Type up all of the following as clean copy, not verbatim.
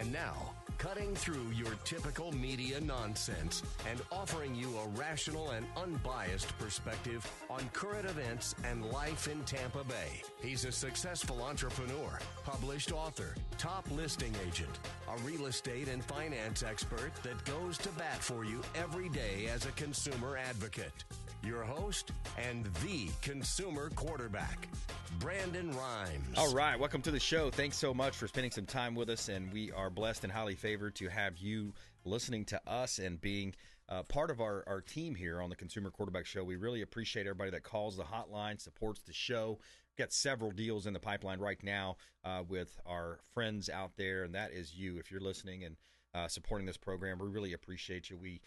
And now, cutting through your typical media nonsense and offering you a rational and unbiased perspective on current events and life in Tampa Bay. He's a successful entrepreneur, published author, top listing agent, a real estate and finance expert that goes to bat for you every day as a consumer advocate. Your host and the consumer quarterback, Brandon Rimes. All right, welcome to the show. Thanks so much for spending some time with us, and we are blessed and highly favored to have you listening to us and being part of our team here on the Consumer Quarterback Show. We really appreciate everybody that calls the hotline, supports the show. We've got several deals in the pipeline right now with our friends out there, and that is you. If you're listening and supporting this program, we really appreciate you. We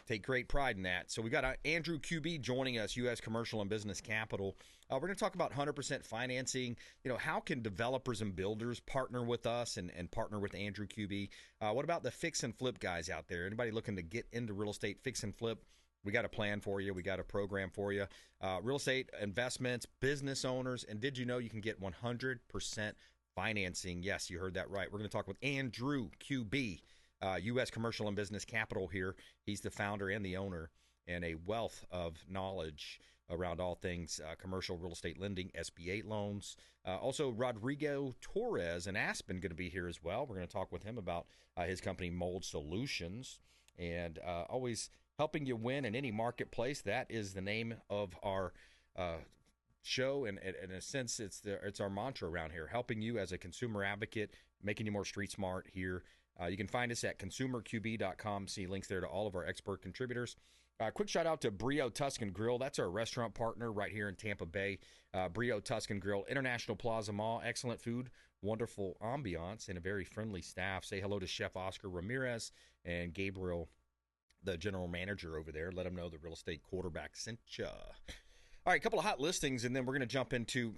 take great pride in that. So we got Andrew Kube joining us, U.S. Commercial and Business Capital. We're going to talk about 100% financing. You know, how can developers and builders partner with us and partner with Andrew Kube? What about the fix and flip guys out there? Anybody looking to get into real estate, fix and flip? We got a plan for you. We got a program for you. Real estate investments, business owners, and did you know you can get 100% financing? Yes, you heard that right. We're going to talk with Andrew Kube. U.S. Commercial and Business Capital here. He's the founder and the owner, and a wealth of knowledge around all things commercial real estate lending, SBA loans. Also, Rodrigo Torres in Aspen going to be here as well. We're going to talk with him about his company, Mold Solutions, and always helping you win in any marketplace. That is the name of our show, and in a sense, it's our mantra around here, helping you as a consumer advocate, making you more street smart here. You can find us at consumerqb.com. See links there to all of our expert contributors. Quick shout out to Brio Tuscan Grill. That's our restaurant partner right here in Tampa Bay. Brio Tuscan Grill, International Plaza Mall. Excellent food, wonderful ambiance, and a very friendly staff. Say hello to Chef Oscar Ramirez and Gabriel, the general manager over there. Let them know the real estate quarterback sent ya. All right, a couple of hot listings, and then we're going to jump into,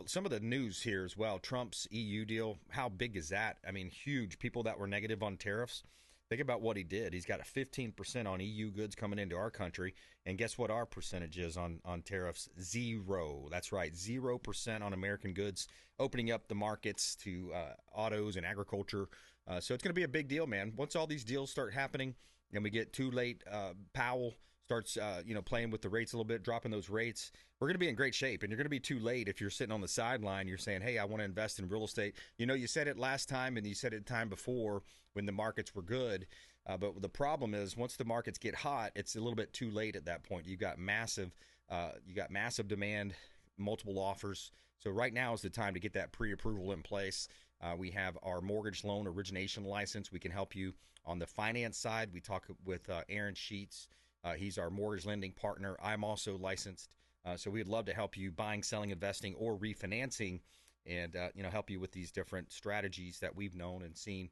some of the news here as well. Trump's EU deal, how big is that? I mean, huge. People that were negative on tariffs, think about what he did. He's got a 15% on EU goods coming into our country, and guess what our percentage is on tariffs? 0. That's right, 0% on American goods, opening up the markets to autos and agriculture. So it's going to be a big deal, man. Once all these deals start happening and we get too late, Powell starts, playing with the rates a little bit, dropping those rates, we're going to be in great shape. And you're going to be too late if you're sitting on the sideline. You're saying, hey, I want to invest in real estate. You said it last time and you said it the time before when the markets were good. But the problem is once the markets get hot, it's a little bit too late at that point. You got massive demand, multiple offers. So right now is the time to get that pre-approval in place. We have our mortgage loan origination license. We can help you on the finance side. We talk with Aaron Sheets. He's our mortgage lending partner. I'm also licensed, so we'd love to help you buying, selling, investing, or refinancing, and help you with these different strategies that we've known and seen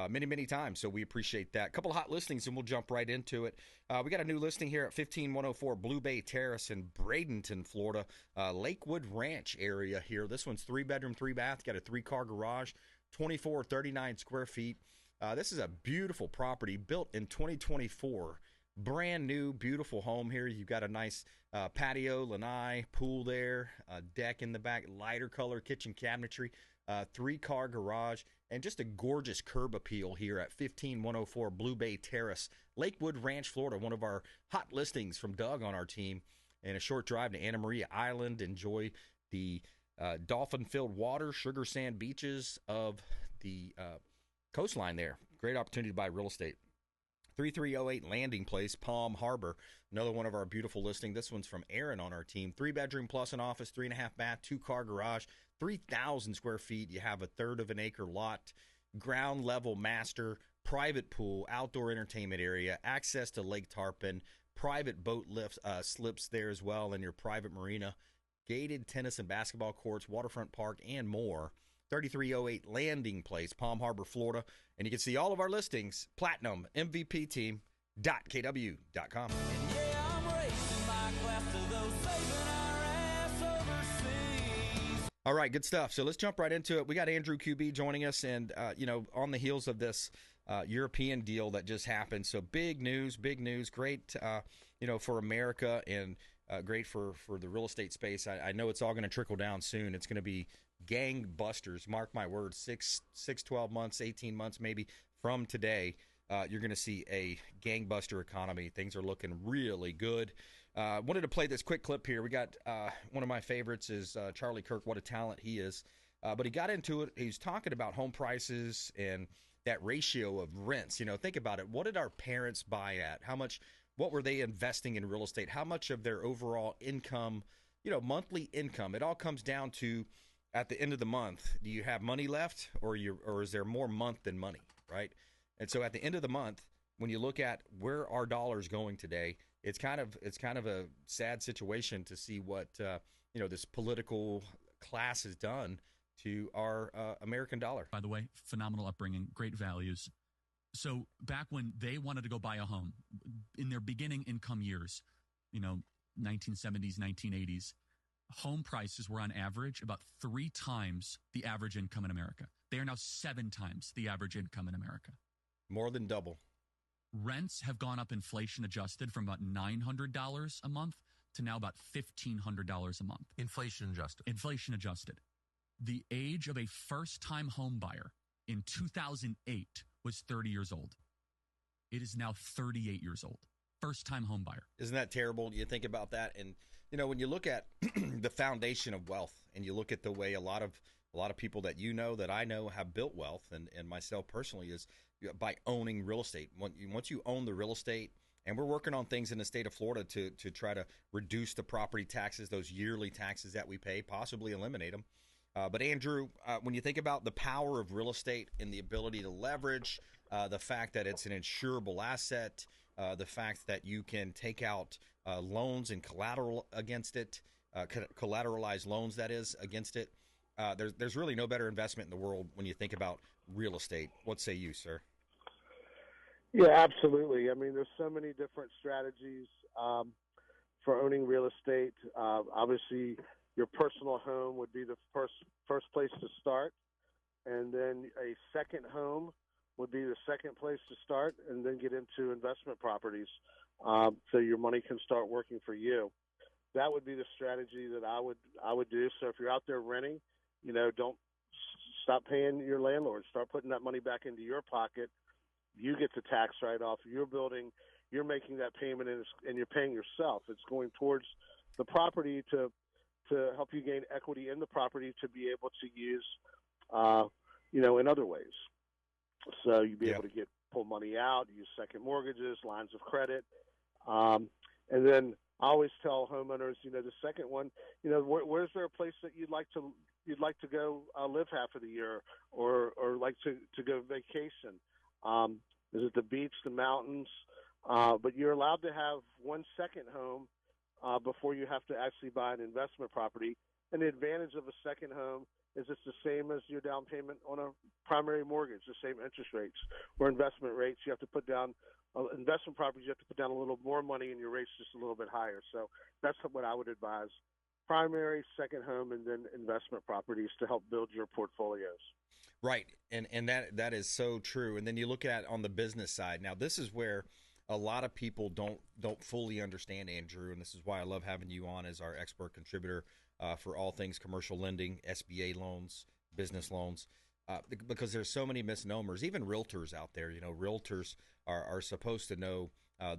many, many times. So we appreciate that. A couple of hot listings, and we'll jump right into it. We got a new listing here at 15104 Blue Bay Terrace in Bradenton, Florida, Lakewood Ranch area here. This one's 3-bedroom, 3-bath, got a 3-car garage, 2439 square feet. This is a beautiful property built in 2024. Brand new, beautiful home here. You've got a nice patio, lanai, pool there, deck in the back, lighter color kitchen cabinetry, 3-car garage, and just a gorgeous curb appeal here at 15104 Blue Bay Terrace, Lakewood Ranch, Florida. One of our hot listings from Doug on our team. And a short drive to Anna Maria Island. Enjoy the dolphin-filled water, sugar sand beaches of the coastline there. Great opportunity to buy real estate. 3308 Landing Place, Palm Harbor, another one of our beautiful listings. This one's from Aaron on our team. 3-bedroom plus an office, 3.5 bath, 2-car garage, 3,000 square feet. You have a third of an acre lot, ground level master, private pool, outdoor entertainment area, access to Lake Tarpon, private boat lifts, slips there as well, and your private marina, gated tennis and basketball courts, waterfront park, and more. 3308 Landing Place, Palm Harbor, Florida. And you can see all of our listings, PlatinumMVPTeam.kw.com. All right, good stuff. So let's jump right into it. We got Andrew Kube joining us, and, on the heels of this European deal that just happened. So big news, great, for America and great for the real estate space. I know it's all going to trickle down soon. It's going to be gangbusters. Mark my words, 12 months, 18 months maybe from today, you're going to see a gangbuster economy. Things are looking really good. Wanted to play this quick clip here. We got one of my favorites is Charlie Kirk. What a talent he is. But he got into it. He's talking about home prices and that ratio of rents. Think about it. What did our parents buy at? What were they investing in real estate? How much of their overall income, monthly income? It all comes down to, at the end of the month, do you have money left, or is there more month than money, right? And so at the end of the month, when you look at where our dollar's going today, it's kind of a sad situation to see what this political class has done to our American dollar. By the way, phenomenal upbringing, great values. So back when they wanted to go buy a home, in their beginning income years, 1970s, 1980s, home prices were on average about 3 times the average income in America. They are now 7 times the average income in America. More than double. Rents have gone up inflation adjusted from about $900 a month to now about $1,500 a month. Inflation adjusted. Inflation adjusted. The age of a first-time home buyer in 2008 was 30 years old. It is now 38 years old. First-time home buyer. Isn't that terrible? You think about that, and when you look at the foundation of wealth, and you look at the way a lot of people that that I know have built wealth, and myself personally, is by owning real estate. Once you own the real estate, and we're working on things in the state of Florida to try to reduce the property taxes, those yearly taxes that we pay, possibly eliminate them. But Andrew, when you think about the power of real estate and the ability to leverage, the fact that it's an insurable asset, the fact that you can take out loans and collateral against it, collateralized loans, that is, against it, there's really no better investment in the world when you think about real estate. What say you, sir? Yeah, absolutely. I mean, there's so many different strategies for owning real estate. Obviously, your personal home would be the first place to start, and then a second home would be the second place to start, and then get into investment properties so your money can start working for you. That would be the strategy that I would do. So if you're out there renting, don't stop paying your landlord. Start putting that money back into your pocket. You get the tax write-off. You're making that payment, and you're paying yourself. It's going towards the property to help you gain equity in the property to be able to use, in other ways. So you'd be able to pull money out, use second mortgages, lines of credit. And then I always tell homeowners, the second one, where's there a place that you'd like to go live half of the year, or like to go vacation? Is it the beach, the mountains? But you're allowed to have one second home before you have to actually buy an investment property. And the advantage of a second home is it's the same as your down payment on a primary mortgage, the same interest rates. Or investment rates, you have to put down investment properties. You have to put down a little more money, and your rates just a little bit higher. So that's what I would advise: primary, second home, and then investment properties to help build your portfolios. Right, and that is so true. And then you look at on the business side. Now, this is where a lot of people don't fully understand, Andrew, and this is why I love having you on as our expert contributor for all things commercial lending, SBA loans, business loans, because there's so many misnomers. Even realtors out there, realtors are supposed to know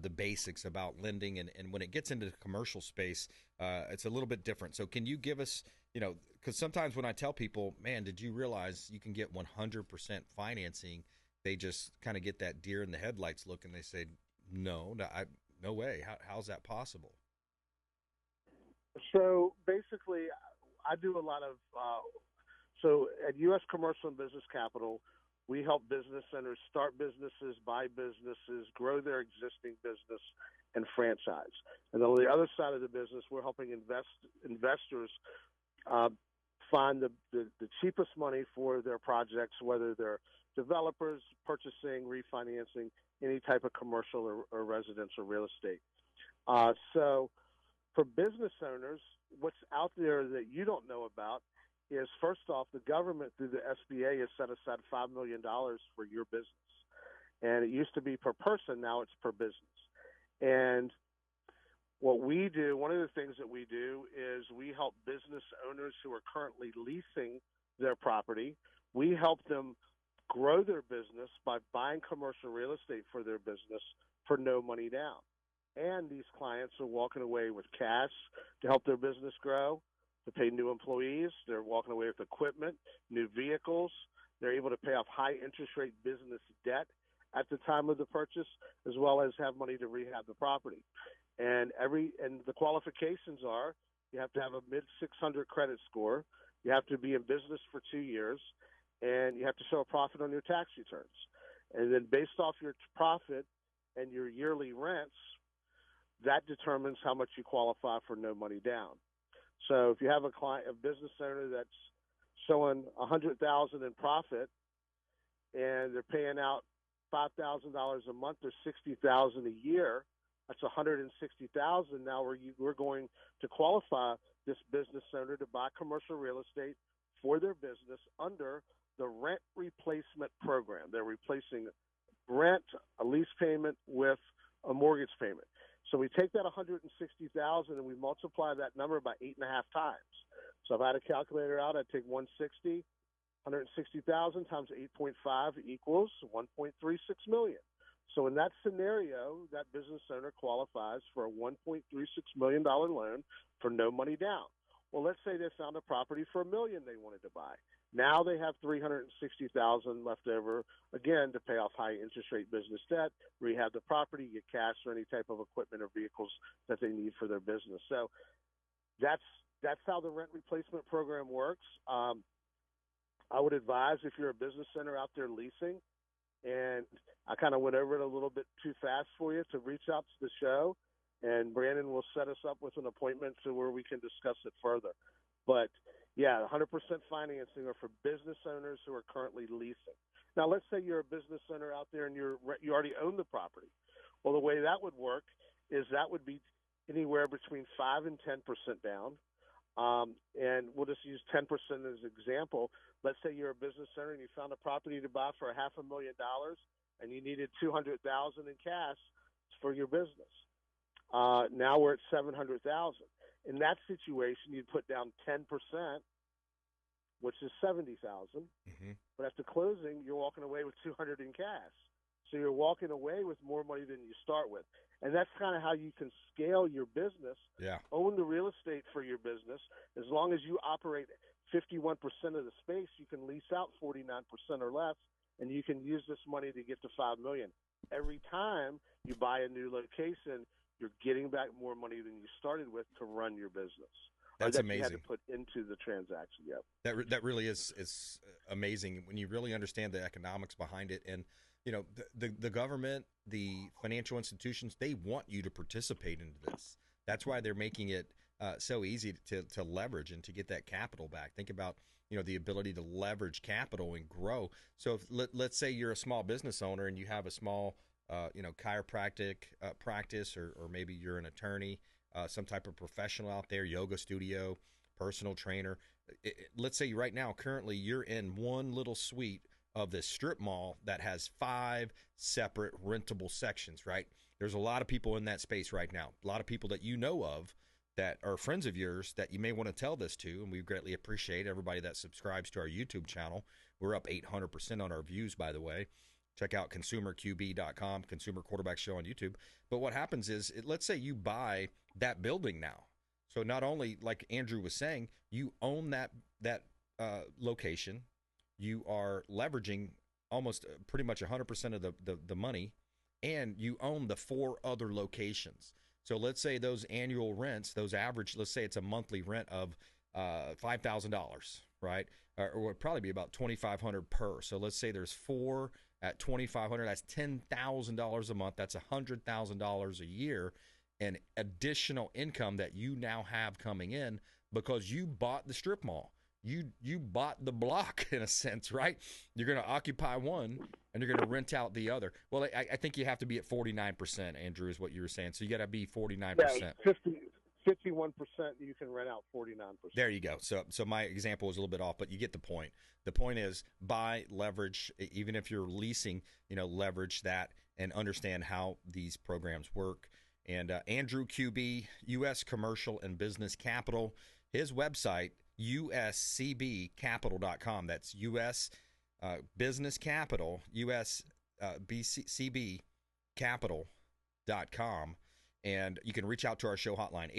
the basics about lending, and when it gets into the commercial space, it's a little bit different. So can you give us, because sometimes when I tell people, man, did you realize you can get 100% financing? They just kind of get that deer in the headlights look, and they say, no way. How's that possible? So basically, I do a lot of so at U.S. Commercial and Business Capital, we help business owners start businesses, buy businesses, grow their existing business, and franchise. And on the other side of the business, we're helping investors find the cheapest money for their projects, whether they're developers, purchasing, refinancing, any type of commercial or residential real estate. So for business owners, what's out there that you don't know about is, first off, the government through the SBA has set aside $5 million for your business. And it used to be per person, now it's per business. And what we do, one of the things that we do is we help business owners who are currently leasing their property. We help them grow their business by buying commercial real estate for their business for no money down. And these clients are walking away with cash to help their business grow, to pay new employees. They're walking away with equipment, new vehicles. They're able to pay off high interest rate business debt at the time of the purchase, as well as have money to rehab the property. And the qualifications are you have to have a mid 600 credit score, you have to be in business for 2 years, and you have to show a profit on your tax returns. And then based off your profit and your yearly rents, that determines how much you qualify for no money down. So if you have a business owner that's showing $100,000 in profit, and they're paying out $5,000 a month or $60,000 a year, that's $160,000. Now we're going to qualify this business owner to buy commercial real estate for their business under the rent replacement program. They're replacing rent, a lease payment, with a mortgage payment. So we take that $160,000 and we multiply that number by 8.5 times. So if I had a calculator out, I'd take 160, 160,000 times 8.5 equals 1.36 million. So in that scenario, that business owner qualifies for a $1.36 million loan for no money down. Well, let's say they found a property for $1 million they wanted to buy. Now they have $360,000 left over, again, to pay off high interest rate business debt, rehab the property, get cash or any type of equipment or vehicles that they need for their business. So that's how the rent replacement program works. I would advise, if you're a business owner out there leasing, and I kind of went over it a little bit too fast for you, to reach out to the show, and Brandon will set us up with an appointment to where we can discuss it further. But yeah, 100% financing are for business owners who are currently leasing. Now, let's say you're a business owner out there and you already own the property. Well, the way that would work is that would be anywhere between 5 and 10% down. And we'll just use 10% as an example. Let's say you're a business owner and you found a property to buy for $500,000 and you needed $200,000 in cash for your business. Now we're at $700,000. In that situation, you'd put down 10%, which is $70,000. Mm-hmm. But after closing, you're walking away with $200,000 in cash. So you're walking away with more money than you start with. And that's kind of how you can scale your business, own the real estate for your business. As long as you operate 51% of the space, you can lease out 49% or less, and you can use this money to get to $5 million. Every time you buy a new location, you're getting back more money than you started with to run your business. That's amazing. You had to put into the transaction. Yeah, that really is amazing when you really understand the economics behind it. And you know, the government, the financial institutions, they want you to participate into this. That's why they're making it so easy to leverage and to get that capital back. Think about, you know, the ability to leverage capital and grow. So if, let's say you're a small business owner and you have a small chiropractic practice, or maybe you're an attorney, some type of professional out there, yoga studio, personal trainer. Let's say right now, currently, you're in one little suite of this strip mall that has 5 separate rentable sections, right? There's a lot of people in that space right now, a lot of people that you know of that are friends of yours that you may want to tell this to, and we greatly appreciate everybody that subscribes to our YouTube channel. We're up 800% on our views, by the way. Check out consumerqb.com, Consumer Quarterback Show on YouTube. But what happens is, let's say you buy that building now. So not only, like Andrew was saying, you own that location, you are leveraging almost pretty much 100% of the money, and you own the 4 other locations. So let's say those annual rents, those average, let's say it's a monthly rent of $5,000, right? Or would probably be about $2,500 per. So let's say there's 4 at $2,500. That's $10,000 a month. That's $100,000 a year, and additional income that you now have coming in because you bought the strip mall. You bought the block, in a sense, right? You're going to occupy one, and you're going to rent out the other. Well, I think you have to be at 49%, Andrew, is what you were saying. So you got to be 49%. Yeah, 51%, you can rent out 49%. There you go. So my example was a little bit off, but you get the point. The point is, buy, leverage, even if you're leasing, leverage that and understand how these programs work. And Andrew Kube, U.S. Commercial and Business Capital, his website uscbcapital.com. That's U.S. Business Capital, USBCB Capital.com. And you can reach out to our show hotline,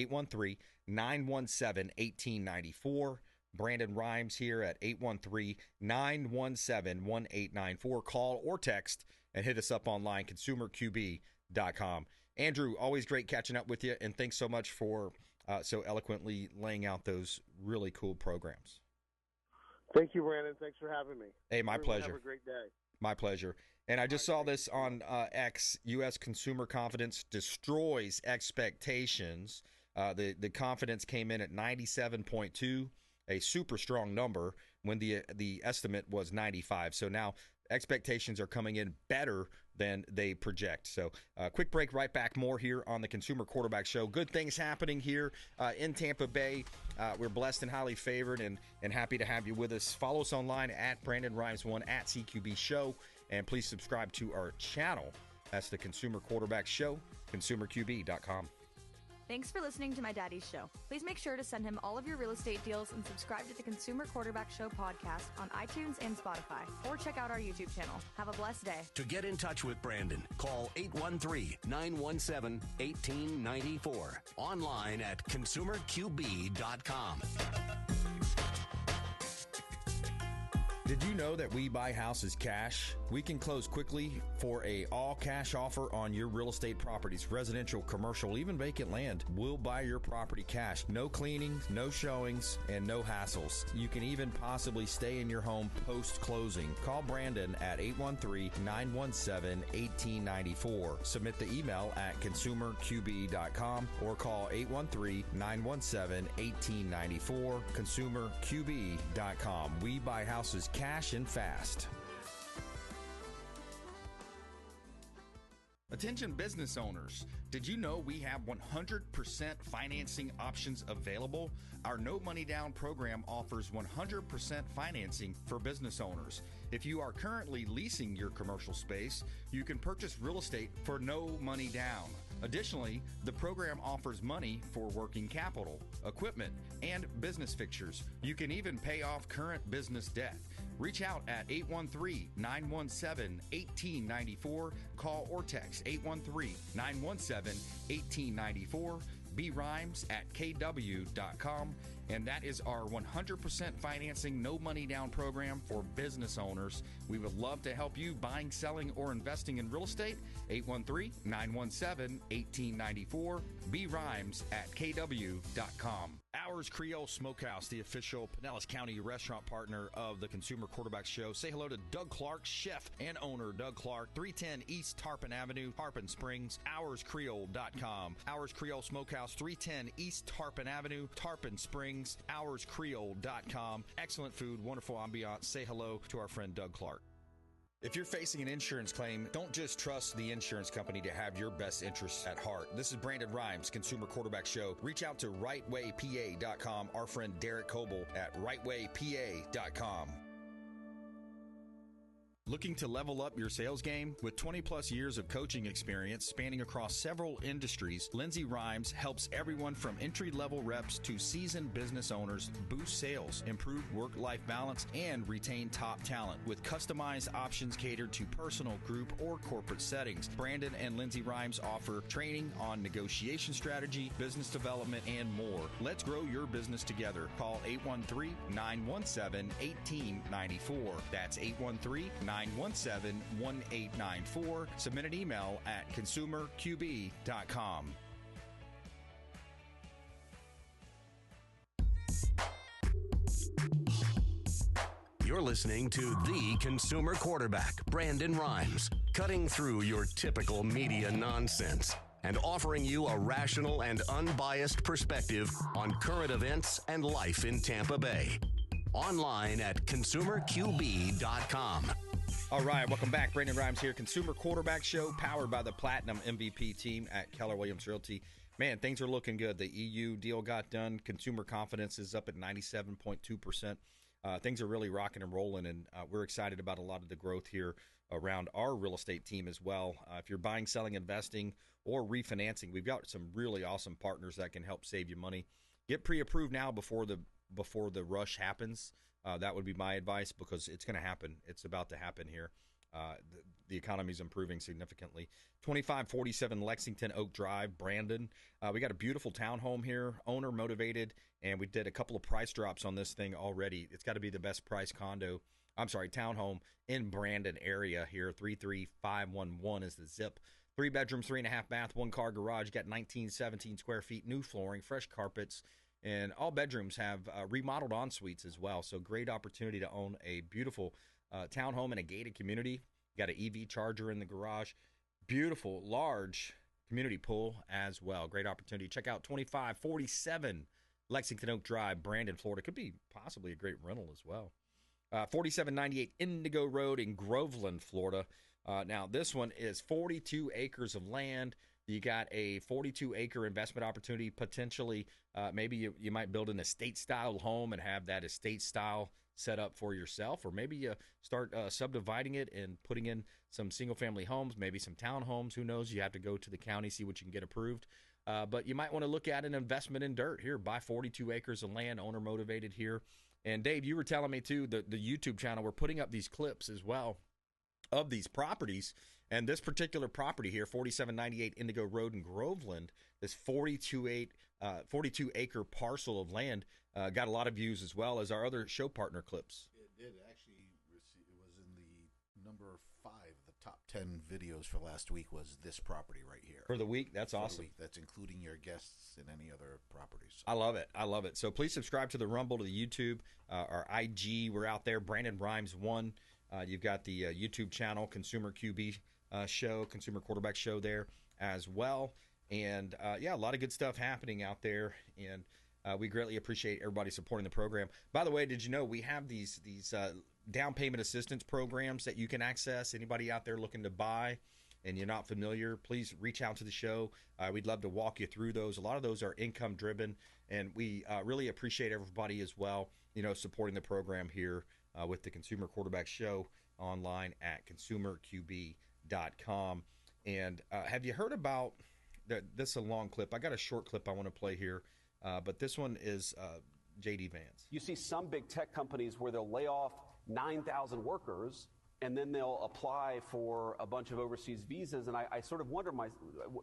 813-917-1894. Brandon Rimes here at 813-917-1894. Call or text and hit us up online, consumerqb.com. Andrew, always great catching up with you, and thanks so much for so eloquently laying out those really cool programs. Thank you, Brandon. Thanks for having me. Hey, my Everyone pleasure. Have a great day. My pleasure. And I just saw this on X. U.S. consumer confidence destroys expectations. The confidence came in at 97.2, a super strong number when the estimate was 95. So now expectations are coming in better than they project. So quick break, right back. More here on the Consumer Quarterback Show. Good things happening here in Tampa Bay. We're blessed and highly favored and happy to have you with us. Follow us online at Brandon Rimes 1 at CQB Show. And please subscribe to our channel. That's the Consumer Quarterback Show, consumerqb.com. Thanks for listening to my daddy's show. Please make sure to send him all of your real estate deals and subscribe to the Consumer Quarterback Show podcast on iTunes and Spotify, or check out our YouTube channel. Have a blessed day. To get in touch with Brandon, call 813-917-1894. Online at consumerqb.com. Did you know that we buy houses cash? We can close quickly for a all-cash offer on your real estate properties, residential, commercial, even vacant land. We'll buy your property cash. No cleaning, no showings, and no hassles. You can even possibly stay in your home post-closing. Call Brandon at 813-917-1894. Submit the email at consumerqb.com or call 813-917-1894, consumerqb.com. We buy houses cash and fast. Attention business owners. Did you know we have 100% financing options available? Our no money down program offers 100% financing for business owners. If you are currently leasing your commercial space, you can purchase real estate for no money down. Additionally, the program offers money for working capital, equipment, and business fixtures. You can even pay off current business debt. Reach out at 813-917-1894. Call or text 813-917-1894. brimes at kw.com. And that is our 100% financing, no money down program for business owners. We would love to help you buying, selling, or investing in real estate. 813-917-1894. brimes at kw.com. Ours Creole Smokehouse, the official Pinellas County restaurant partner of the Consumer Quarterback Show. Say hello to Doug Clark, chef and owner Doug Clark, 310 East Tarpon Avenue, Tarpon Springs, ourscreole.com. Ours Creole Smokehouse, 310 East Tarpon Avenue, Tarpon Springs, ourscreole.com. Excellent food, wonderful ambiance. Say hello to our friend Doug Clark. If you're facing an insurance claim, don't just trust the insurance company to have your best interests at heart. This is Brandon Rimes, Consumer Quarterback Show. Reach out to rightwaypa.com, our friend Derek Coble at rightwaypa.com. Looking to level up your sales game? With 20 plus years of coaching experience spanning across several industries, Lindsay Rimes helps everyone from entry-level reps to seasoned business owners boost sales, improve work-life balance, and retain top talent with customized options catered to personal, group, or corporate settings. Brandon and Lindsay Rimes offer training on negotiation strategy, business development, and more. Let's grow your business together. Call 813-917-1894. That's 813-917-1894. Submit an email at consumerqb.com. You're listening to the Consumer Quarterback, Brandon Rimes, cutting through your typical media nonsense and offering you a rational and unbiased perspective on current events and life in Tampa Bay. Online at consumerqb.com. All right, welcome back. Brandon Rimes here, Consumer Quarterback Show, powered by the Platinum MVP team at Keller Williams Realty. Man, things are looking good. The EU deal got done. Consumer confidence is up at 97.2%. Things are really rocking and rolling, and we're excited about a lot of the growth here around our real estate team as well. If you're buying, selling, investing, or refinancing, we've got some really awesome partners that can help save you money. Get pre-approved now before the before the rush happens. That would be my advice, because it's going to happen. It's about to happen here. The economy is improving significantly. 2547 Lexington Oak Drive, Brandon. We got a beautiful townhome here, owner motivated, and we did a couple of price drops on this thing already. It's got to be the best price townhome in Brandon area here. 33511 is the zip. 3 bedrooms, 3.5 bath, 1 car garage. Got 1917 square feet, new flooring, fresh carpets, and all bedrooms have remodeled en-suites as well. So great opportunity to own a beautiful townhome in a gated community. Got an EV charger in the garage. Beautiful, large community pool as well. Great opportunity. Check out 2547 Lexington Oak Drive, Brandon, Florida. Could be possibly a great rental as well. 4798 Indigo Road in Groveland, Florida. Now, this one is 42 acres of land. You got a 42-acre investment opportunity. Potentially, maybe you might build an estate-style home and have that estate-style set up for yourself, or maybe you start subdividing it and putting in some single-family homes, maybe some townhomes. Who knows? You have to go to the county, see what you can get approved. But you might want to look at an investment in dirt here. Buy 42 acres of land, owner-motivated here. And, Dave, you were telling me, too, the YouTube channel, we're putting up these clips as well of these properties. And this particular property here, 4798 Indigo Road in Groveland, this 42-acre parcel of land, got a lot of views, as well as our other show partner clips. It did actually. It was in the number 5, the top 10 videos for last week was this property right here. For the week? That's awesome. That's including your guests and any other properties. So. I love it. I love it. So please subscribe to the Rumble, to the YouTube, our IG. We're out there. Brandon Rimes 1. You've got the YouTube channel, Consumer QB show, Consumer Quarterback Show there as well. And, a lot of good stuff happening out there. And we greatly appreciate everybody supporting the program. By the way, did you know we have these down payment assistance programs that you can access? Anybody out there looking to buy and you're not familiar, please reach out to the show. We'd love to walk you through those. A lot of those are income driven, and we really appreciate everybody as well, supporting the program here with the Consumer Quarterback Show online at consumerqb.com. And have you heard about this is a long clip. I got a short clip I want to play here, but this one is J.D. Vance. You see some big tech companies where they'll lay off 9,000 workers, and then they'll apply for a bunch of overseas visas. And I sort of wonder,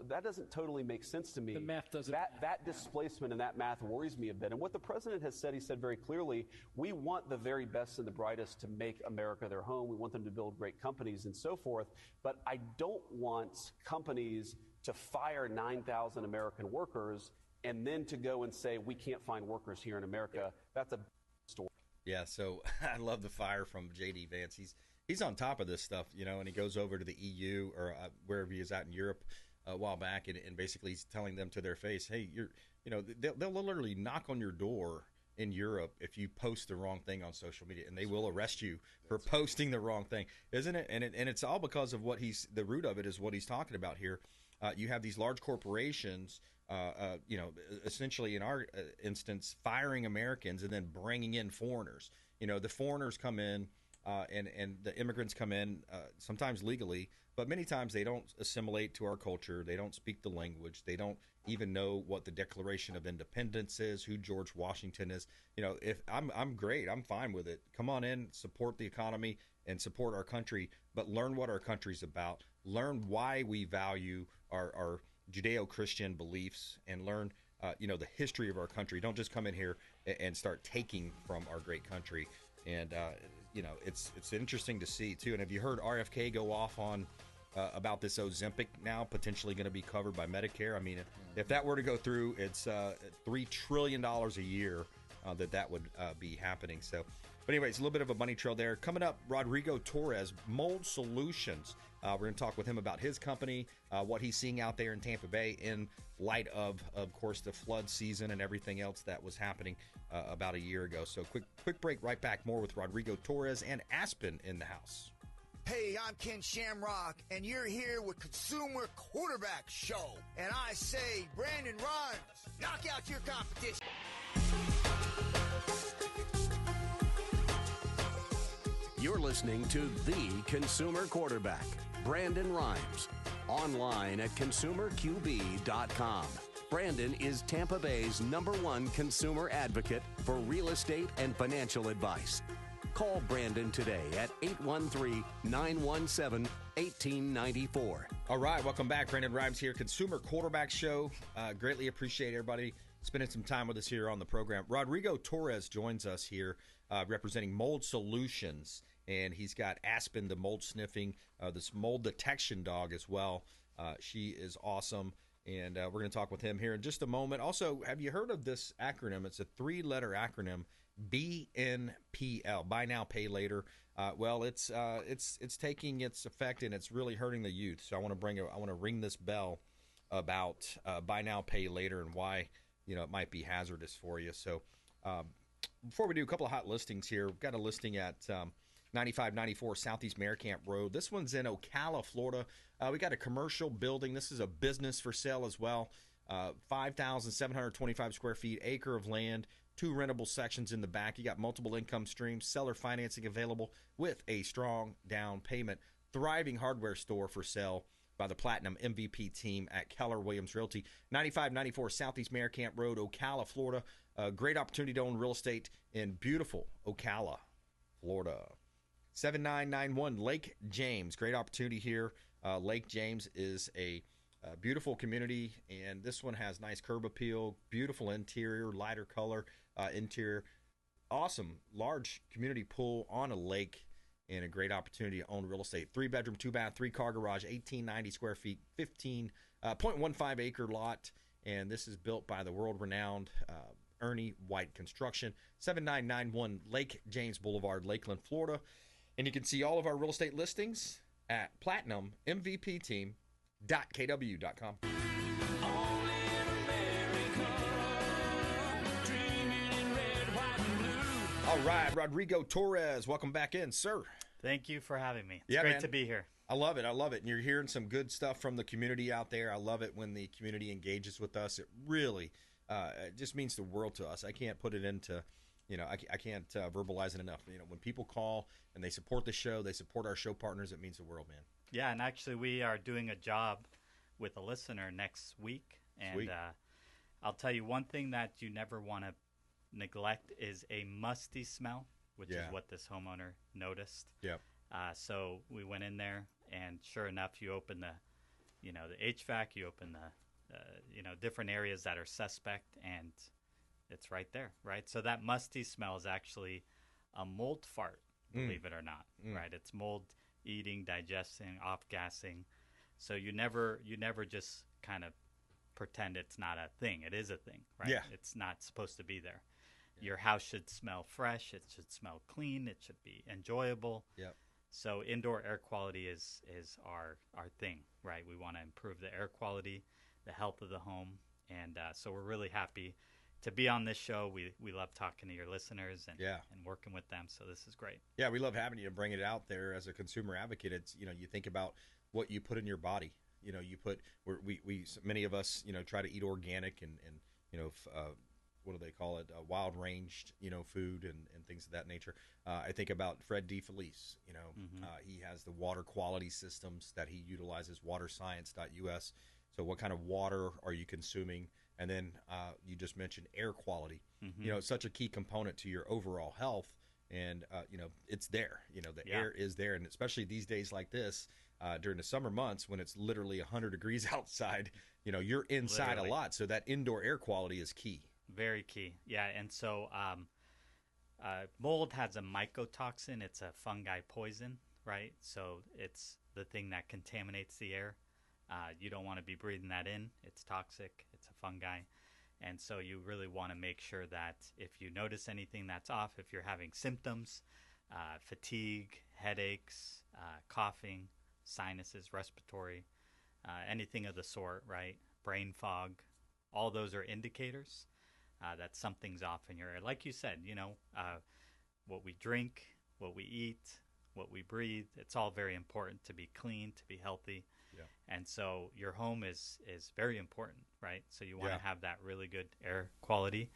that doesn't totally make sense to me. The math doesn't. That displacement and that math worries me a bit. And what the president has said, he said very clearly, we want the very best and the brightest to make America their home. We want them to build great companies and so forth. But I don't want companies to fire 9,000 American workers and then to go and say, we can't find workers here in America. That's a story. Yeah, so I love the fire from J.D. Vance. He's on top of this stuff, and he goes over to the EU or wherever he is at in Europe a while back, and basically he's telling them to their face, hey, they'll literally knock on your door in Europe if you post the wrong thing on social media, and they will arrest you for posting the wrong thing, isn't it? And it's all because of the root of it is what he's talking about here. You have these large corporations, essentially in our instance, firing Americans and then bringing in foreigners. The foreigners come in and the immigrants come in sometimes legally, but many times they don't assimilate to our culture. They don't speak the language. They don't even know what the Declaration of Independence is, who George Washington is. If I'm great, I'm fine with it. Come on in, support the economy and support our country, but learn what our country's about. Learn why we value our Judeo-Christian beliefs, and learn the history of our country. Don't just come in here and start taking from our great country. And it's interesting to see too. And have you heard RFK go off on about this Ozempic now potentially going to be covered by Medicare? I mean, if that were to go through, it's $3 trillion a year that would be happening. So, but anyways, a little bit of a money trail there. Coming up, Rodrigo Torres, Mold Solutions. We're going to talk with him about his company, what he's seeing out there in Tampa Bay in light of course, the flood season and everything else that was happening about a year ago. So quick break, right back. More with Rodrigo Torres and Aspen in the house. Hey, I'm Ken Shamrock, and you're here with Consumer Quarterback Show. And I say, Brandon Rimes, knock out your competition. You're listening to The Consumer Quarterback, Brandon Rimes, online at consumerqb.com. Brandon is Tampa Bay's #1 consumer advocate for real estate and financial advice. Call Brandon today at 813-917-1894. All right, welcome back. Brandon Rimes here, Consumer Quarterback Show. Greatly appreciate everybody spending some time with us here on the program. Rodrigo Torres joins us here representing Mold Solutions, and he's got Aspen, the mold sniffing, this mold detection dog as well. She is awesome, and we're going to talk with him here in just a moment. Also, have you heard of this acronym? It's a 3-letter acronym, BNPL, Buy Now, Pay Later. Well, it's taking its effect, and it's really hurting the youth. So I want to ring this bell about Buy Now, Pay Later, and why it might be hazardous for you. So before we do, a couple of hot listings here. We've got a listing at 9594 Southeast Maricamp Road. This one's in Ocala, Florida. We got a commercial building. This is a business for sale as well. 5,725 square feet, acre of land, 2 rentable sections in the back. You got multiple income streams, seller financing available with a strong down payment. Thriving hardware store for sale by the Platinum MVP team at Keller Williams Realty. 9594 Southeast Maricamp Road, Ocala, Florida. A great opportunity to own real estate in beautiful Ocala, Florida. 7991 Lake James. Great opportunity here. Lake James is a beautiful community, and this one has nice curb appeal, beautiful interior, lighter color interior. Awesome large community pool on a lake, and a great opportunity to own real estate. 3-bedroom, 2-bath, 3-car garage, 1,890 square feet, 15.15 acre lot, and this is built by the world-renowned Ernie White Construction. 7991 Lake James Boulevard, Lakeland, Florida. And you can see all of our real estate listings at platinummvpteam.kw.com. All right, Rodrigo Torres, welcome back in, sir. Thank you for having me. It's great to be here. I love it. And you're hearing some good stuff from the community out there. I love it when the community engages with us. It really it just means the world to us. I can't put it into, I can't verbalize it enough. When people call and they support the show, they support our show partners, it means the world, man. Yeah, and actually we are doing a job with a listener next week. And I'll tell you one thing that you never want to neglect is a musty smell, which is what this homeowner noticed. Yeah. So we went in there, and sure enough, you open the HVAC, you open the different areas that are suspect, and it's right there, right? So that musty smell is actually a mold fart, believe it or not, right? It's mold eating, digesting, off-gassing. So you never just kind of pretend it's not a thing. It is a thing, right? Yeah. It's not supposed to be there. Your house should smell fresh. It should smell clean. It should be enjoyable. Yep. So indoor air quality is our thing, right? We want to improve the air quality, the health of the home. And so we're really happy to be on this show. We love talking to your listeners and working with them. So this is great. Yeah, we love having you and bringing it out there as a consumer advocate. It's, you think about what you put in your body. Many of us, try to eat organic and what do they call it? Wild ranged, food and things of that nature. I think about Fred DeFelice. He has the water quality systems that he utilizes, waterscience.us. So what kind of water are you consuming? And then you just mentioned air quality. It's such a key component to your overall health. And, it's there. The air is there. And especially these days like this, during the summer months when it's literally 100 degrees outside, you're inside a lot. So that indoor air quality is key. Very key. Yeah. And so mold has a mycotoxin. It's a fungi poison, right? So it's the thing that contaminates the air. You don't want to be breathing that in. It's toxic. It's a fungi. And so you really want to make sure that if you notice anything that's off, if you're having symptoms, fatigue, headaches, coughing, sinuses, respiratory, anything of the sort, right? Brain fog, all those are indicators that something's off in your air. Like you said, what we drink, what we eat, what we breathe, it's all very important to be clean, to be healthy. Yeah. And so your home is very important, right? So you want to have that really good air quality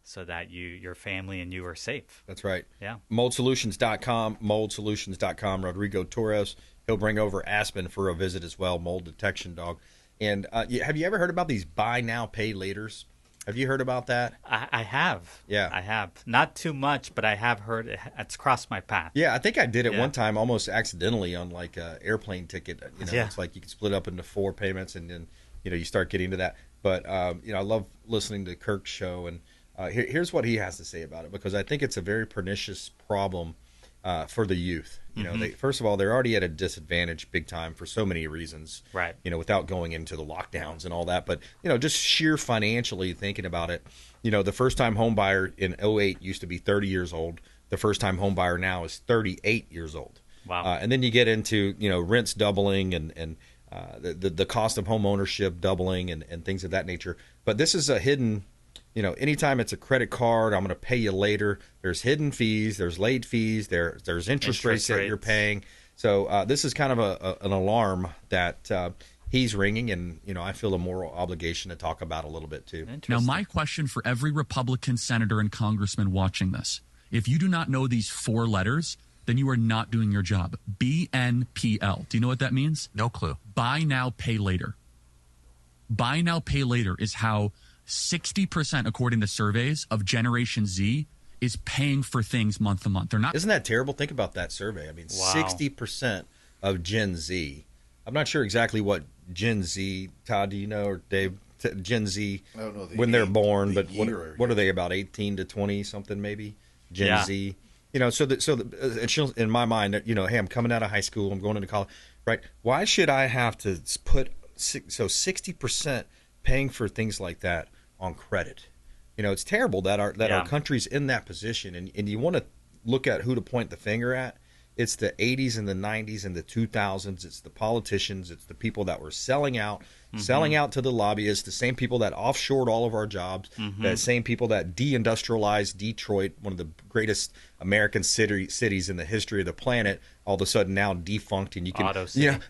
so that your family and you are safe. That's right. Yeah. Moldsolutions.com, moldsolutions.com. Rodrigo Torres, he'll bring over Aspen for a visit as well, mold detection dog. And have you ever heard about these buy now, pay laters? Have you heard about that? I have. Yeah. I have. Not too much, but I have heard it. It's crossed my path. Yeah, I think I did it one time almost accidentally on like an airplane ticket. It's like you can split up into 4 payments and then, you start getting into that. But, I love listening to Kirk's show. And here's what he has to say about it, because I think it's a very pernicious problem for the youth. First of all, they're already at a disadvantage big time for so many reasons, right? Without going into the lockdowns and all that. But, just sheer financially thinking about it, the first time home buyer in 2008 used to be 30 years old. The first time home buyer now is 38 years old. Wow. And then you get into, rents doubling and the cost of home ownership doubling and things of that nature. But this is a hidden, anytime it's a credit card, I'm going to pay you later. There's hidden fees, there's late fees, there's interest rates that you're paying. So this is kind of an alarm that he's ringing, and I feel a moral obligation to talk about a little bit too. Now, my question for every Republican senator and congressman watching this: if you do not know these 4 letters, then you are not doing your job. BNPL. Do you know what that means? No clue. Buy now, pay later. Buy now, pay later is how 60%, according to surveys, of Generation Z is paying for things month to month. They're not. Isn't that terrible? Think about that survey. I mean, 60% of Gen Z. I'm not sure exactly what Gen Z, Todd, do you know, or Dave, Gen Z, I don't know when they're born, but what are they, about 18 to 20 something maybe? Gen Z. In my mind, hey, I'm coming out of high school, I'm going into college, right? Why should I have to put 60% paying for things like that on credit? It's terrible that our country's in that position, and you want to look at who to point the finger at. It's the 80s and the 90s and the 2000s. It's the politicians. It's the people that were selling out to the lobbyists, the same people that offshored all of our jobs, the same people that deindustrialized Detroit, one of the greatest American cities in the history of the planet, all of a sudden now defunct. And you can,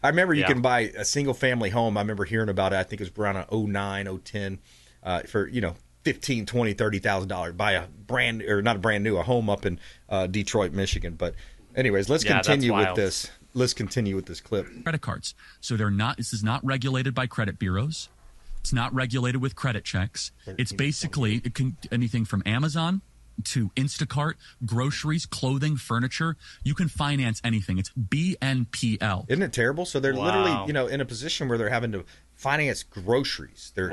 I remember you can buy a single family home. I remember hearing about it. I think it was around 2009, 2010, for, $15,000, $20,000, $30,000. Buy a home up in Detroit, Michigan. But anyways, let's continue with this. Let's continue with this clip. Credit cards. So this is not regulated by credit bureaus. It's not regulated with credit checks. It's basically anything from Amazon to Instacart, groceries, clothing, furniture. You can finance anything. It's BNPL. Isn't it terrible? So they're literally, in a position where they're having to finance groceries. They're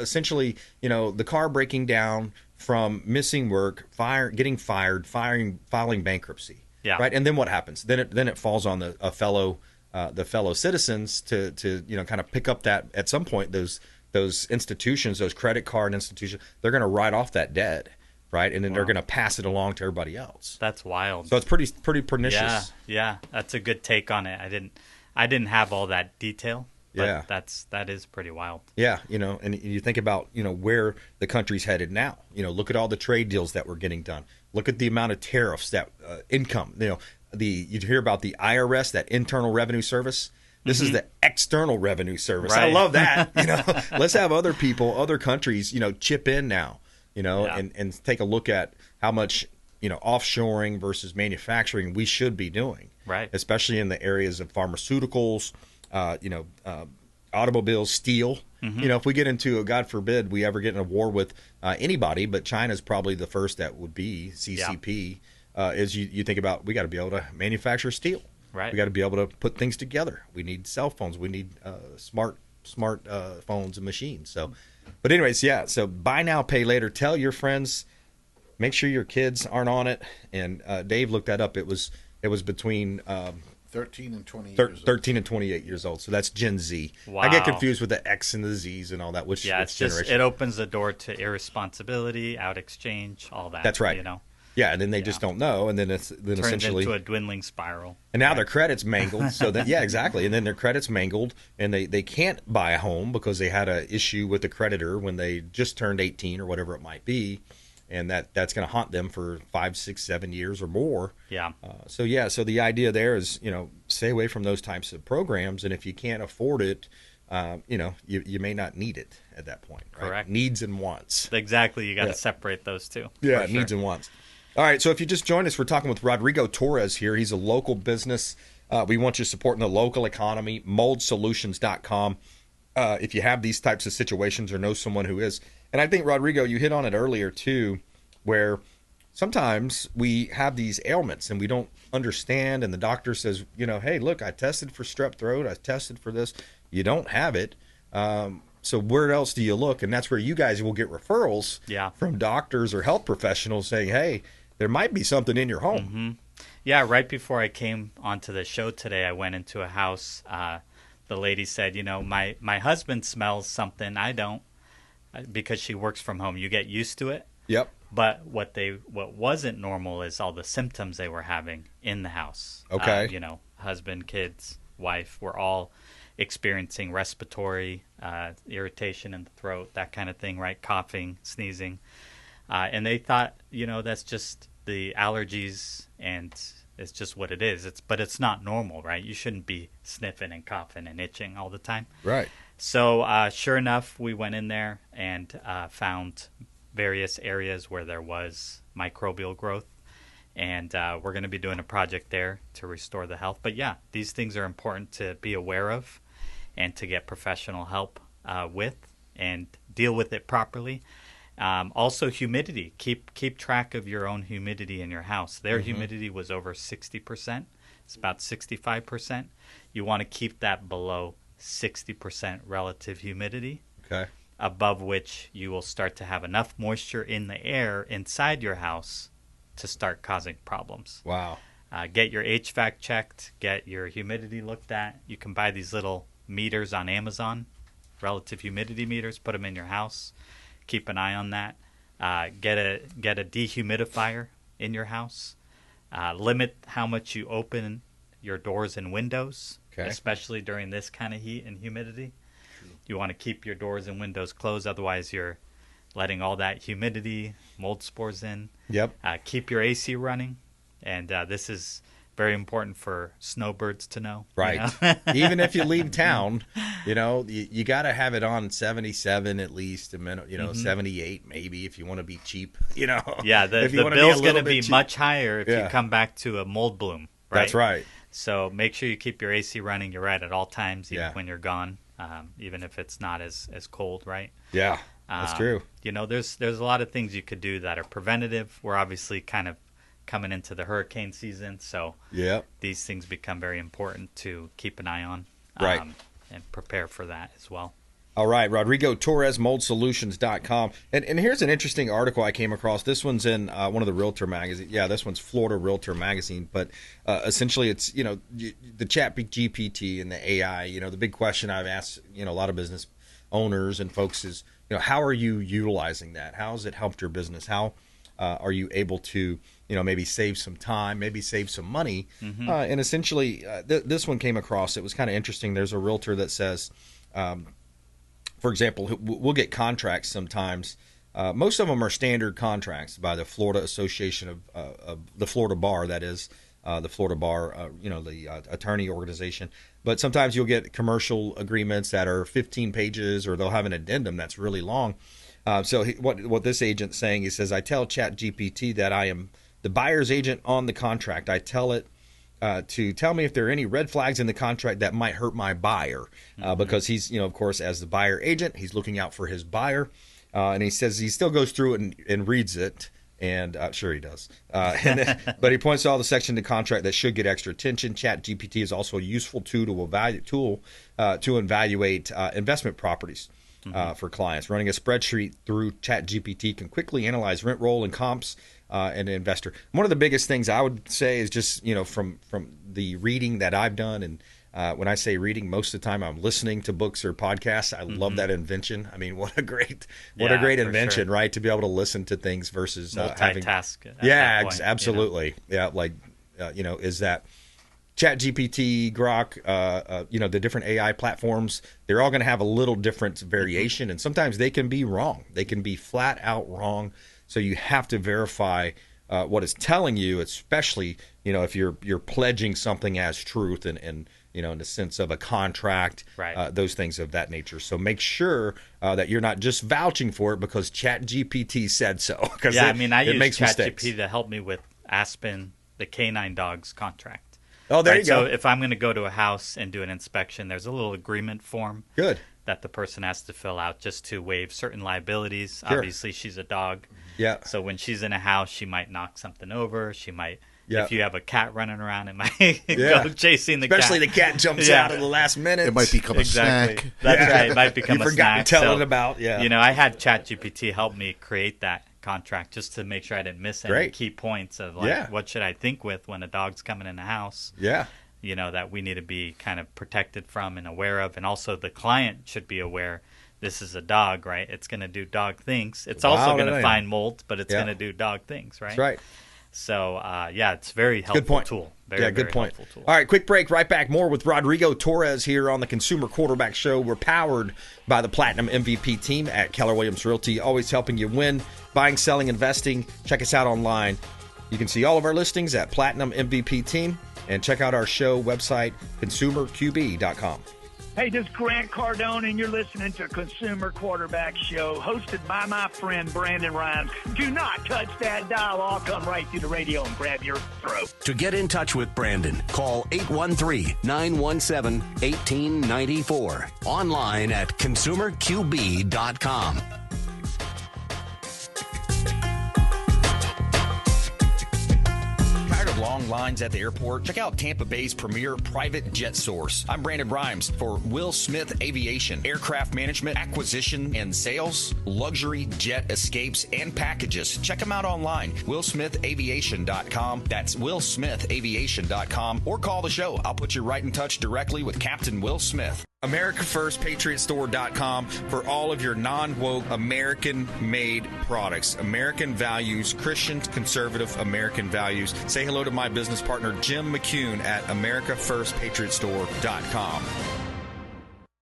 essentially, the car breaking down from missing work, filing bankruptcy. Yeah. Right. And then what happens? Then it falls on the fellow citizens to kind of pick up that at some point. Those institutions, those credit card institutions, they're going to write off that debt, right? And then they're going to pass it along to everybody else. That's wild. So it's pretty pernicious. Yeah, that's a good take on it. I didn't have all that detail. But that is pretty wild. Yeah, and you think about where the country's headed now. Look at all the trade deals that were getting done. Look at the amount of tariffs that income. You hear about the IRS, that Internal Revenue Service. This is the External Revenue Service. Right. I love that. Let's have other people, other countries, chip in now. And take a look at how much offshoring versus manufacturing we should be doing. Right. Especially in the areas of pharmaceuticals. Automobiles, steel. If we get into God forbid we ever get in a war with anybody, but China's probably the first that would be CCP. Is you think about, we got to be able to manufacture steel. Right. We got to be able to put things together. We need cell phones. We need smart phones and machines. So, but anyways, so buy now, pay later. Tell your friends. Make sure your kids aren't on it. And Dave looked that up. It was between 13 and 20 13 and 28 years old. So that's Gen Z. Wow. I get confused with the X and the Z's and all that. Which generation? It opens the door to irresponsibility, out exchange, all that. That's right. Yeah, and then they just don't know, and then turns essentially into a dwindling spiral. And now their credit's mangled. So that exactly. And then their credit's mangled, and they can't buy a home because they had an issue with the creditor when they just turned 18 or whatever it might be, and that's going to haunt them for 5, 6, 7 years or more. Yeah. So the idea there is stay away from those types of programs, and if you can't afford it, you may not need it at that point. Right? Correct. Needs and wants. Exactly. You got to separate those two. Yeah, needs and wants. All right, so if you just joined us, we're talking with Rodrigo Torres here. He's a local business We want you supporting the local economy, moldsolutions.com. If you have these types of situations or know someone who is. And I think, Rodrigo, you hit on it earlier, too, where sometimes we have these ailments and we don't understand. And the doctor says, hey, look, I tested for strep throat. I tested for this. You don't have it. So where else do you look? And that's where you guys will get referrals from doctors or health professionals saying, hey, there might be something in your home. Mm-hmm. Yeah, right before I came onto the show today, I went into a house. The lady said, my husband smells something. I don't, because she works from home. You get used to it. Yep. But what wasn't normal is all the symptoms they were having in the house. Okay. Husband, kids, wife were all experiencing respiratory irritation in the throat, that kind of thing, right? Coughing, sneezing. And they thought, that's just the allergies and it's just what it is. But it's not normal, right? You shouldn't be sniffing and coughing and itching all the time. Right. So sure enough, we went in there and found various areas where there was microbial growth. And we're going to be doing a project there to restore the health. But yeah, these things are important to be aware of and to get professional help with and deal with it properly. Also, humidity. Keep track of your own humidity in your house. Their humidity was over 60%. It's about 65%. You want to keep that below 60% relative humidity. Okay. Above which you will start to have enough moisture in the air inside your house to start causing problems. Wow. Get your HVAC checked. Get your humidity looked at. You can buy these little meters on Amazon, relative humidity meters. Put them in your house. Keep an eye on that. Get a dehumidifier in your house. Limit how much you open your doors and windows, especially during this kind of heat and humidity. You want to keep your doors and windows closed, otherwise you're letting all that humidity, mold spores in. Yep. Keep your AC running, and this is very important for snowbirds to know. Right. Even if you leave town, you got to have it on 77 at least, 78 maybe if you want to be cheap. Yeah, the bill's going to be much higher if you come back to a mold bloom. Right? That's right. So make sure you keep your AC running. You're right at all times, even when you're gone, even if it's not as cold, right? Yeah, that's true. There's a lot of things you could do that are preventative. We're obviously kind of coming into the hurricane season, so these things become very important to keep an eye on, right, and prepare for that as well. All right, Rodrigo Torres, moldsolutions.com. And here's an interesting article I came across. This one's in one of the Realtor magazines. Yeah, this one's Florida Realtor magazine. But essentially it's, the chat GPT and the AI, the big question I've asked, a lot of business owners and folks is, how are you utilizing that? How has it helped your business? How are you able to, maybe save some time, maybe save some money? And essentially, this one came across. It was kind of interesting. There's a realtor that says, for example, we'll get contracts sometimes. Most of them are standard contracts by the Florida Association of the Florida Bar, that is, the Florida Bar, the attorney organization. But sometimes you'll get commercial agreements that are 15 pages, or they'll have an addendum that's really long. So what this agent's saying, he says, I tell ChatGPT that I am the buyer's agent on the contract. I tell it to tell me if there are any red flags in the contract that might hurt my buyer, because he's, of course, as the buyer agent, he's looking out for his buyer. And he says he still goes through it and reads it. And sure he does. But he points to all the sections of the contract that should get extra attention. ChatGPT is also a useful tool to evaluate investment properties for clients. Running a spreadsheet through ChatGPT can quickly analyze rent roll and comps and an investor. One of the biggest things I would say is just, from the reading that I've done, and when I say reading, most of the time I'm listening to books or podcasts. I love that invention. I mean, what a great invention, sure, right? To be able to listen to things versus multitask. Absolutely. Yeah, like is that ChatGPT, Grok, the different AI platforms, they're all going to have a little different variation, and sometimes they can be wrong. They can be flat out wrong. So you have to verify what it's telling you, especially if you're pledging something as truth and in the sense of a contract, right, those things of that nature. So make sure that you're not just vouching for it because ChatGPT said so. I use ChatGPT to help me with Aspen, the canine dogs contract. Oh, there right? you go. So if I'm going to go to a house and do an inspection, there's a little agreement form. Good. That the person has to fill out just to waive certain liabilities. Sure. Obviously, she's a dog. Yeah. So when she's in a house, she might knock something over. She might, Yeah. if you have a cat running around, it might go chasing the Especially cat. the cat jumps out at the last minute. It might become a snack. That's right. It might become you a forgot snack. to tell So, it about. Yeah. You know, I had ChatGPT help me create that contract just to make sure I didn't miss any Great. key points of like what should I think with when a dog's coming in the house. Yeah. You know, that we need to be kind of protected from and aware of, and also the client should be aware. This is a dog, right? It's going to do dog things. It's also going to find mold, but it's going to do dog things, right? That's right. So, it's a very helpful tool. Very, good point. Helpful tool. All right, quick break. Right back. More with Rodrigo Torres here on the Consumer Quarterback Show. We're powered by the Platinum MVP team at Keller Williams Realty, always helping you win, buying, selling, investing. Check us out online. You can see all of our listings at Platinum MVP Team, and check out our show website, consumerqb.com. Hey, this is Grant Cardone, and you're listening to Consumer Quarterback Show, hosted by my friend Brandon Rimes. Do not touch that dial. I'll come right through the radio and grab your throat. To get in touch with Brandon, call 813-917-1894. Online at consumerqb.com. Long lines at the airport? Check out Tampa Bay's premier private jet source. I'm Brandon Rimes for Will Smith Aviation, aircraft management, acquisition and sales, luxury jet escapes and packages. Check them out online, willsmithaviation.com. That's willsmithaviation.com, or call the show. I'll put you right in touch directly with Captain Will Smith. AmericaFirstPatriotStore.com for all of your non-woke American-made products. American values, Christian, conservative American values. Say hello to my business partner, Jim McCune at AmericaFirstPatriotStore.com.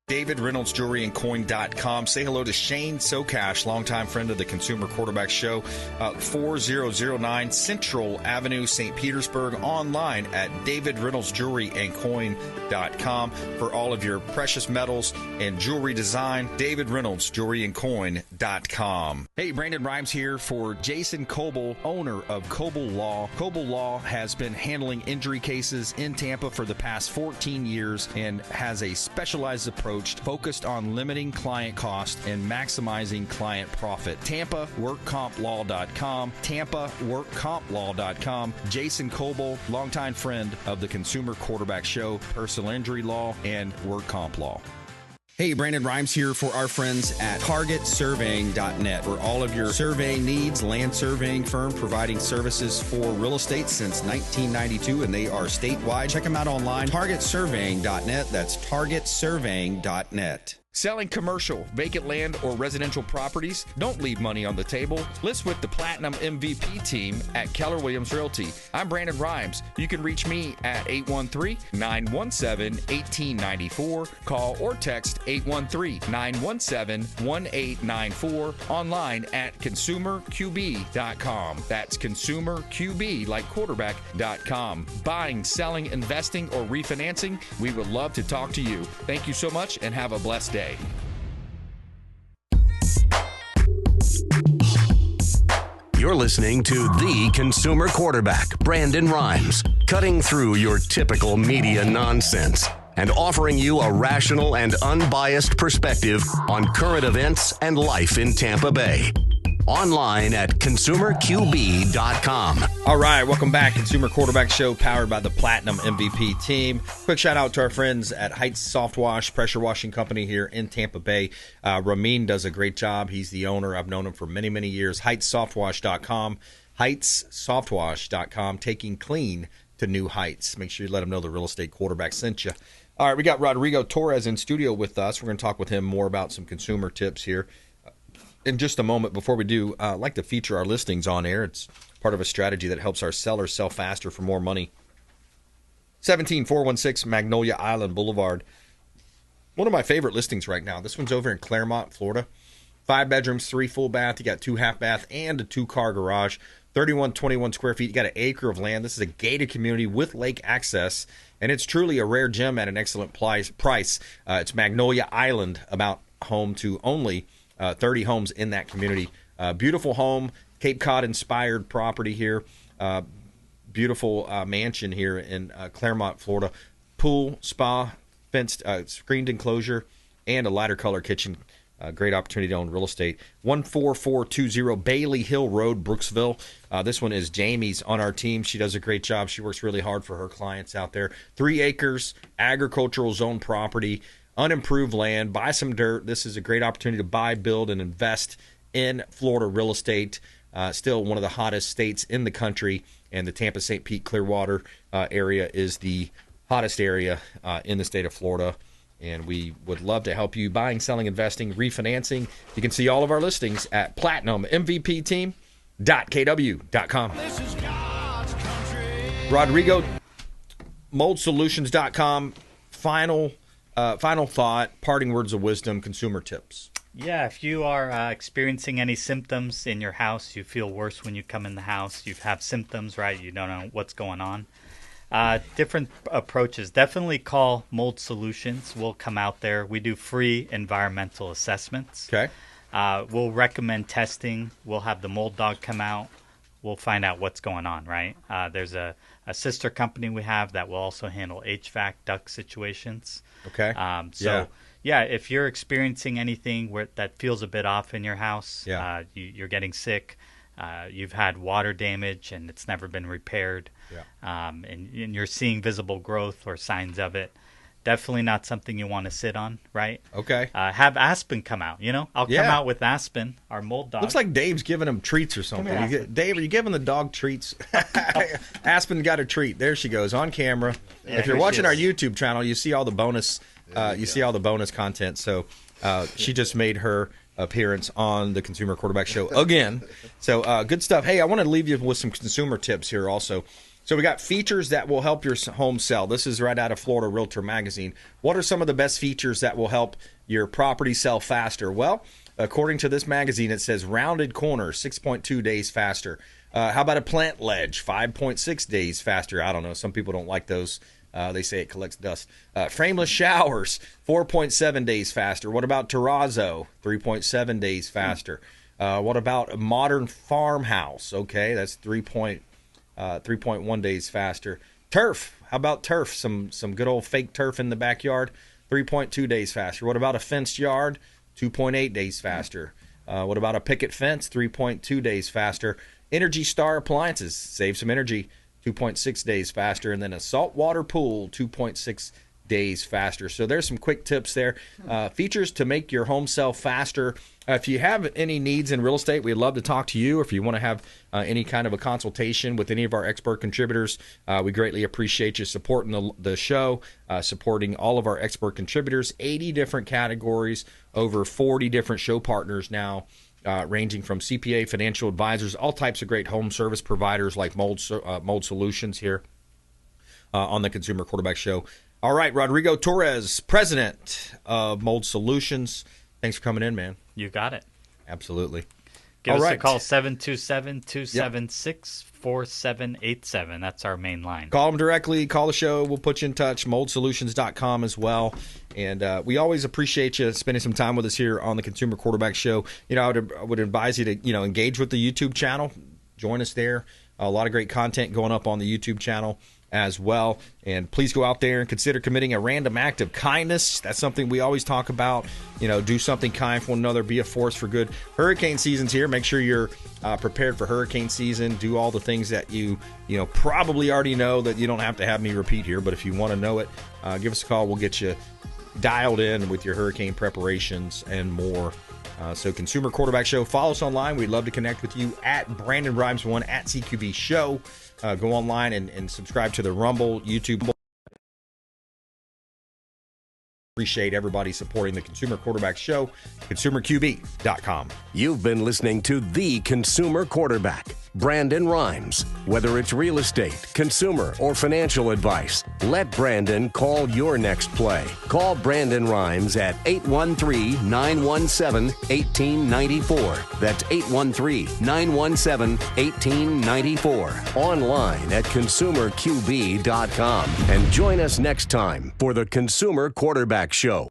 David Reynolds Jewelry and Coin.com. Say hello to Shane Socash, longtime friend of the Consumer Quarterback Show, 4009 Central Avenue, St. Petersburg, online at David Reynolds Jewelry and Coin.com for all of your precious metals and jewelry design. David Reynolds Jewelry and Coin.com. Hey, Brandon Rimes here for Jason Coble, owner of Coble Law. Coble Law has been handling injury cases in Tampa for the past 14 years and has a specialized approach focused on limiting client cost and maximizing client profit. TampaWorkCompLaw.com. TampaWorkCompLaw.com. Jason Coble, longtime friend of the Consumer Quarterback Show, personal injury law, and work comp law. Hey, Brandon Rimes here for our friends at TargetSurveying.net for all of your surveying needs. Land surveying firm providing services for real estate since 1992, and they are statewide. Check them out online, TargetSurveying.net. That's TargetSurveying.net. Selling commercial, vacant land, or residential properties? Don't leave money on the table. List with the Platinum MVP team at Keller Williams Realty. I'm Brandon Rimes. You can reach me at 813-917-1894. Call or text 813-917-1894. Online at consumerqb.com. That's consumerqb, like quarterback.com. Buying, selling, investing, or refinancing? We would love to talk to you. Thank you so much and have a blessed day. You're listening to the Consumer Quarterback, Brandon Rimes, cutting through your typical media nonsense and offering you a rational and unbiased perspective on current events and life in Tampa Bay. Online at consumerqb.com. All right, welcome back. Consumer Quarterback Show powered by the Platinum MVP team. Quick shout out to our friends at Heights Soft Wash, pressure washing company here in Tampa Bay. Ramin does a great job. He's the owner. I've known him for many, many years. HeightsSoftWash.com. HeightsSoftWash.com, taking clean to new heights. Make sure you let him know the real estate quarterback sent you. All right, we got Rodrigo Torres in studio with us. We're going to talk with him more about some consumer tips here in just a moment. Before we do, I'd like to feature our listings on air. It's part of a strategy that helps our sellers sell faster for more money. 17416 Magnolia Island Boulevard. One of my favorite listings right now. This one's over in Claremont, Florida. 5 bedrooms, 3 full bath. You got 2 half bath and a 2-car garage. 3121 square feet. You got an acre of land. This is a gated community with lake access, and it's truly a rare gem at an excellent price. It's Magnolia Island, about home to only 30 homes in that community. Beautiful home, Cape Cod inspired property here. beautiful mansion here in Claremont, Florida. Pool, spa, fenced, screened enclosure, and a lighter color kitchen. Great opportunity to own real estate. 14420 Bailey Hill Road, Brooksville. This one is Jamie's on our team. She does a great job. She works really hard for her clients out there. 3 acres, agricultural zone property, unimproved land. Buy some dirt. This is a great opportunity to buy, build, and invest in Florida real estate. Still one of the hottest states in the country, and the Tampa, St. Pete, Clearwater area is the hottest area in the state of Florida. And we would love to help you buying, selling, investing, refinancing. You can see all of our listings at platinummvpteam.kw.com. Rodrigo, moldsolutions.com. Final thought, parting words of wisdom, consumer tips. Yeah, if you are experiencing any symptoms in your house, you feel worse when you come in the house, you have symptoms, right? You don't know what's going on. Different approaches. Definitely call Mold Solutions. We'll come out there. We do free environmental assessments. Okay. We'll recommend testing. We'll have the mold dog come out. We'll find out what's going on, right? There's a sister company we have that will also handle HVAC duct situations. Okay. Yeah, if you're experiencing anything that feels a bit off in your house, you're getting sick, you've had water damage and it's never been repaired, and you're seeing visible growth or signs of it, definitely not something you want to sit on, right? Okay. Have Aspen come out, I'll come out with Aspen, our mold dog. Looks like Dave's giving him treats or something. Dave, are you giving the dog treats? Aspen got a treat. There she goes on camera. If you're watching our YouTube channel, you see all the bonus see all the bonus content. So she just made her appearance on the Consumer Quarterback Show again. So good stuff. Hey, I want to leave you with some consumer tips here also. So we got features that will help your home sell. This is right out of Florida Realtor Magazine. What are some of the best features that will help your property sell faster? Well, according to this magazine, it says rounded corners, 6.2 days faster. How about a plant ledge, 5.6 days faster? I don't know. Some people don't like those. They say it collects dust. Frameless showers, 4.7 days faster. What about terrazzo, 3.7 days faster? What about a modern farmhouse? Okay, that's 3.1 days faster. Turf, how about turf? Some good old fake turf in the backyard, 3.2 days faster. What about a fenced yard? 2.8 days faster. What about a picket fence? 3.2 days faster. Energy Star appliances, save some energy, 2.6 days faster. And then a saltwater pool, 2.6 days faster. So there's some quick tips there. Features to make your home sell faster. If you have any needs in real estate, we'd love to talk to you. If you want to have any kind of a consultation with any of our expert contributors, we greatly appreciate you supporting the show, supporting all of our expert contributors, 80 different categories, over 40 different show partners now, ranging from CPA, financial advisors, all types of great home service providers like Mold Solutions here on the Consumer Quarterback Show. All right, Rodrigo Torres, president of Mold Solutions. Thanks for coming in, man. You got it. Absolutely. Give us a call, 727-276-4787. That's our main line. Call them directly. Call the show. We'll put you in touch. moldsolutions.com as well. And we always appreciate you spending some time with us here on the Consumer Quarterback Show. I would advise you to engage with the YouTube channel. Join us there. A lot of great content going up on the YouTube channel as well. And please go out there and consider committing a random act of kindness. That's something we always talk about. Do something kind for one another. Be a force for good. Hurricane season's here. Make sure you're prepared for hurricane season. Do all the things that you probably already know that you don't have to have me repeat here. But if you want to know it, give us a call. We'll get you dialed in with your hurricane preparations and more. So Consumer Quarterback Show. Follow us online. We'd love to connect with you at Brandon Rimes 1 at CQB Show. Go online and subscribe to the Rumble, YouTube. Appreciate everybody supporting the Consumer Quarterback Show, consumerqb.com. You've been listening to The Consumer Quarterback, Brandon Rimes. Whether it's real estate, consumer, or financial advice, let Brandon call your next play. Call Brandon Rimes at 813-917-1894. That's 813-917-1894. Online at consumerqb.com. And join us next time for the Consumer Quarterback Show.